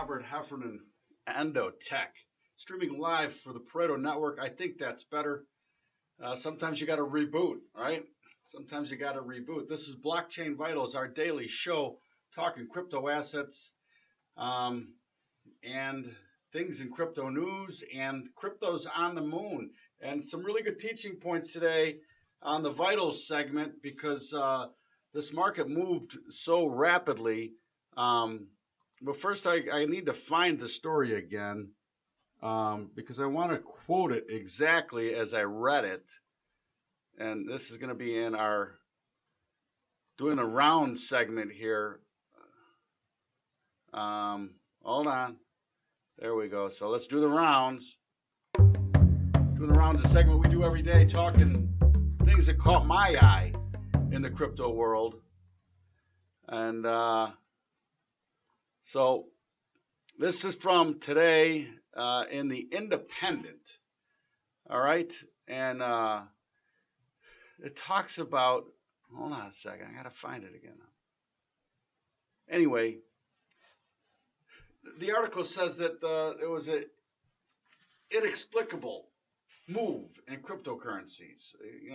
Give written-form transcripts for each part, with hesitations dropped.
Robert Heffernan, EndoTech, streaming live for the Pareto Network. I think that's better. Sometimes you got to reboot, right? Sometimes you got to reboot. This is Blockchain Vitals, our daily show talking crypto assets and things in crypto news and cryptos on the moon. And some really good teaching points today on the Vitals segment because this market moved so rapidly. But first, I need to find the story again because I want to quote it exactly as I read it. And this is going to be in our doing a round segment here. Hold on. There we go. So let's do the rounds. Doing the rounds, a segment we do every day, talking things that caught my eye in the crypto world. And so this is from today in the Independent. All right. And it talks about, hold on a second, I got to find it again. Anyway, the article says that there was an inexplicable move in cryptocurrencies.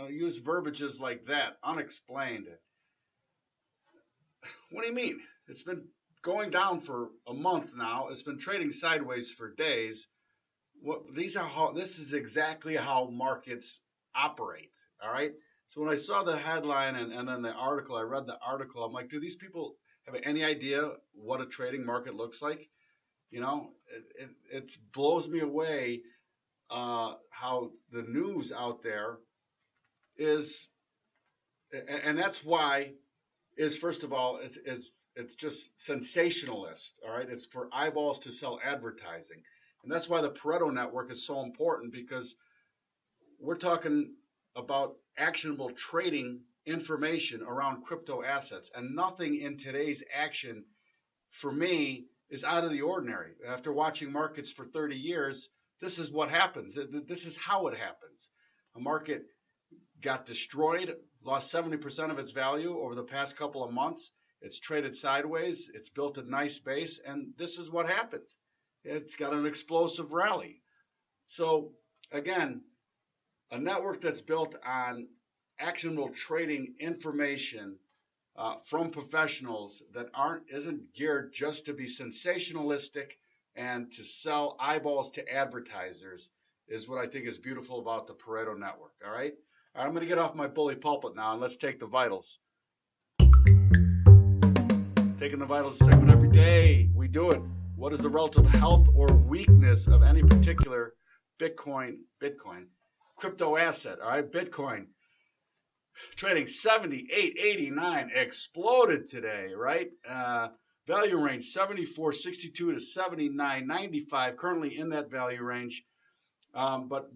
Use verbiages like that, unexplained. What do you mean? It's been going down for a month now. It's been trading sideways for days. This is exactly how markets operate. All right. So when I saw the headline and then the article, I read the article. I'm like, do these people have any idea what a trading market looks like? It blows me away how the news out there is, and that's why is first of all it's just sensationalist. All right, it's for eyeballs to sell advertising, and that's why the Pareto Network is so important because we're talking about actionable trading information around crypto assets, and nothing in today's action for me is out of the ordinary. After watching markets for 30 years, this is what happens. This is how it happens. A market got destroyed, lost 70% of its value over the past couple of months. It's traded sideways. It's built a nice base, and this is what happens. It's got an explosive rally. So again, a network that's built on actionable trading information from professionals that isn't geared just to be sensationalistic and to sell eyeballs to advertisers is what I think is beautiful about the Pareto Network. All right, I'm going to get off my bully pulpit now and let's take the vitals. Taking the vitals segment every day. We do it. What is the relative health or weakness of any particular Bitcoin crypto asset? All right, Bitcoin trading 78.89, exploded today, right? Value range 74.62 to 79.95, currently in that value range. But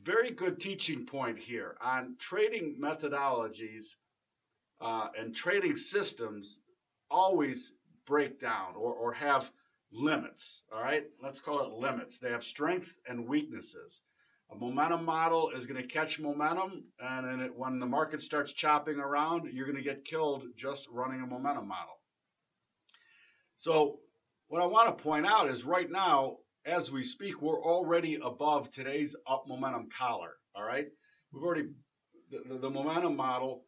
very good teaching point here on trading methodologies and trading systems always break down or have limits, all right? Let's call it limits. They have strengths and weaknesses. A momentum model is going to catch momentum, and then when the market starts chopping around, you're going to get killed just running a momentum model. So what I want to point out is right now, as we speak, we're already above today's up momentum collar, all right? We've already, the momentum model,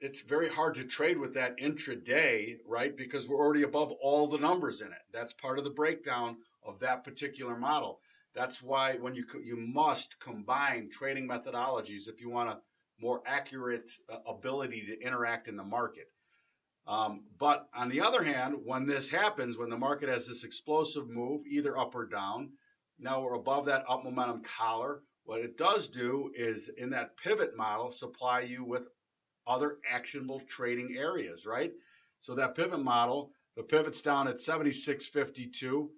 it's very hard to trade with that intraday, right? Because we're already above all the numbers in it. That's part of the breakdown of that particular model. That's why when you must combine trading methodologies if you want a more accurate ability to interact in the market. But on the other hand, when this happens, when the market has this explosive move, either up or down, now we're above that up momentum collar. What it does do is in that pivot model, supply you with other actionable trading areas, right? So that pivot model, the pivot's down at 76.52.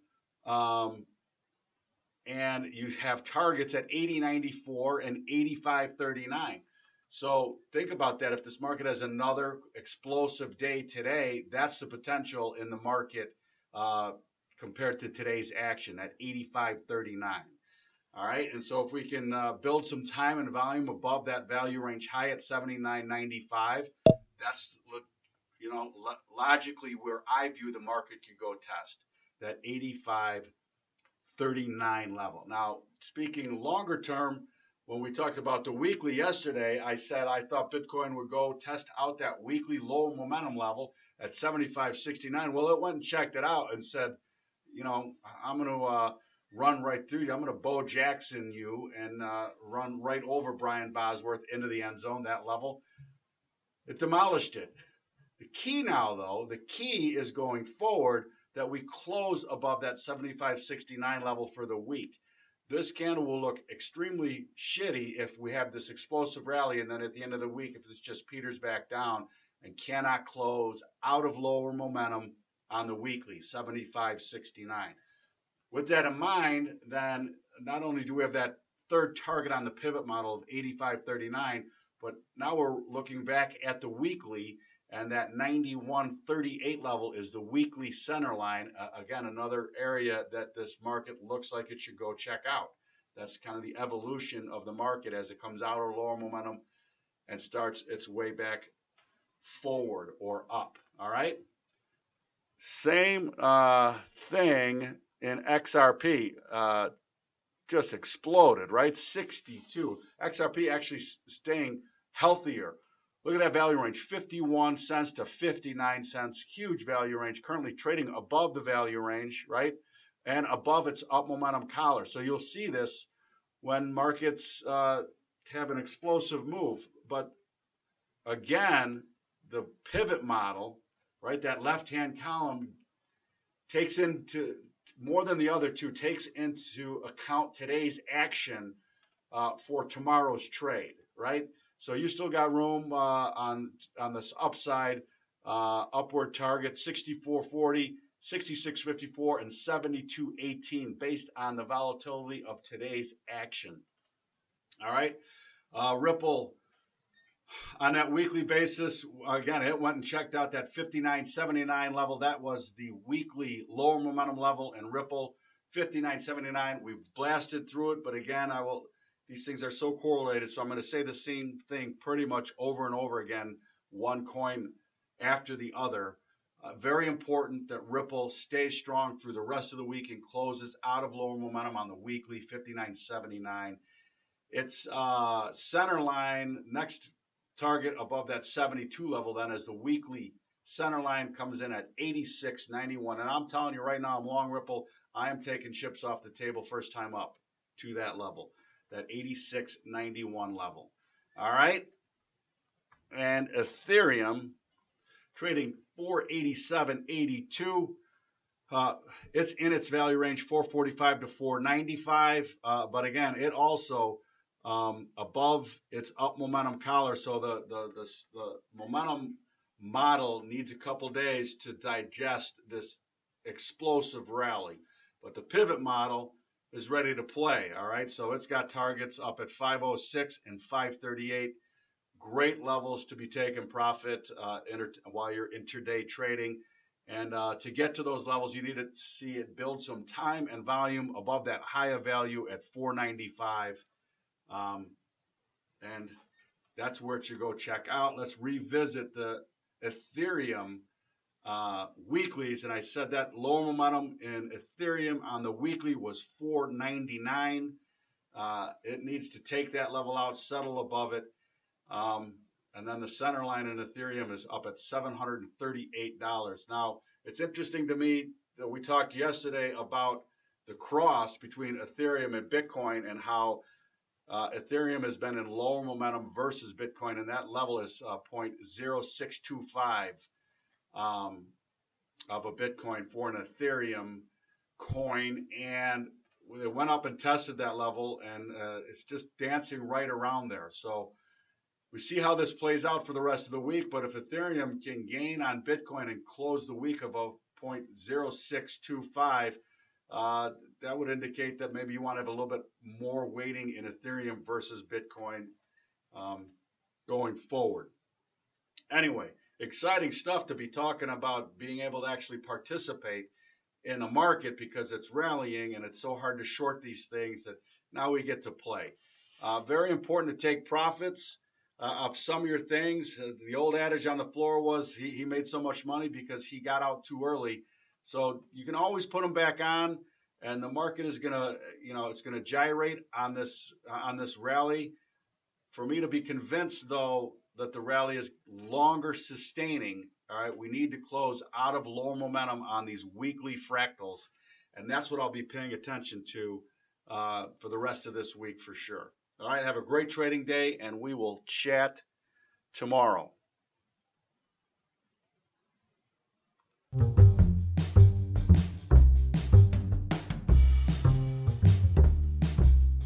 And you have targets at 80.94 and 85.39. So think about that. If this market has another explosive day today, that's the potential in the market compared to today's action at 85.39. All right. And so if we can build some time and volume above that value range high at 79.95, that's logically where I view the market could go test that 85.39 level. Now, speaking longer term, when we talked about the weekly yesterday, I said I thought Bitcoin would go test out that weekly low momentum level at 75.69. Well, it went and checked it out and said, I'm going to run right through you. I'm going to Bo Jackson you and run right over Brian Bosworth into the end zone, that level. It demolished it. The key now, though, is going forward that we close above that 75.69 level for the week. This candle will look extremely shitty if we have this explosive rally, and then at the end of the week, if it's just peters back down and cannot close out of lower momentum on the weekly, 75.69. With that in mind, then not only do we have that third target on the pivot model of 85.39, but now we're looking back at the weekly, and that 91.38 level is the weekly center line. Again, another area that this market looks like it should go check out. That's kind of the evolution of the market as it comes out of lower momentum and starts its way back forward or up. All right. Same thing in XRP. Just exploded, right? 62. XRP actually staying healthier. Look at that value range, 51 cents to 59 cents, huge value range, currently trading above the value range, right? And above its up momentum collar. So you'll see this when markets have an explosive move. But again, the pivot model, right, that left-hand column takes into, more than the other two, takes into account today's action for tomorrow's trade, right? So you still got room on this upside, upward target 64.40, 66.54, and 72.18 based on the volatility of today's action. All right, Ripple on that weekly basis, again, it went and checked out that 59.79 level. That was the weekly lower momentum level in Ripple, 59.79. We've blasted through it, but again, these things are so correlated, so I'm going to say the same thing pretty much over and over again, one coin after the other. Very important that Ripple stays strong through the rest of the week and closes out of lower momentum on the weekly, 59.79. Its center line, next target above that 72 level then as the weekly center line comes in at 86.91. And I'm telling you right now, I'm long Ripple. I am taking chips off the table first time up to that level, that 86.91 level. All right. And Ethereum trading 487.82. It's in its value range 445 to 495. But again, it also above its up momentum collar. So the momentum model needs a couple days to digest this explosive rally. But the pivot model is ready to play. All right. So it's got targets up at 506 and 538. Great levels to be taking profit while you're intraday trading. And to get to those levels, you need to see it build some time and volume above that higher value at 495. And that's where it should go check out. Let's revisit the Ethereum weeklies. And I said that lower momentum in Ethereum on the weekly was 499. It needs to take that level out, settle above it. And then the center line in Ethereum is up at $738. Now, it's interesting to me that we talked yesterday about the cross between Ethereum and Bitcoin and how Ethereum has been in lower momentum versus Bitcoin, and that level is 0.0625 of a Bitcoin for an Ethereum coin. And it went up and tested that level, and it's just dancing right around there. So we see how this plays out for the rest of the week, but if Ethereum can gain on Bitcoin and close the week above 0.0625, that would indicate that maybe you want to have a little bit more weighting in Ethereum versus Bitcoin going forward. Anyway, exciting stuff to be talking about, being able to actually participate in the market because it's rallying and it's so hard to short these things that now we get to play. Very important to take profits. of some of your things. The old adage on the floor was he made so much money because he got out too early. So you can always put them back on, and the market is gonna, it's gonna gyrate on this rally. For me to be convinced, though, that the rally is longer sustaining, all right, we need to close out of lower momentum on these weekly fractals, and that's what I'll be paying attention to for the rest of this week for sure. All right, have a great trading day, and we will chat tomorrow.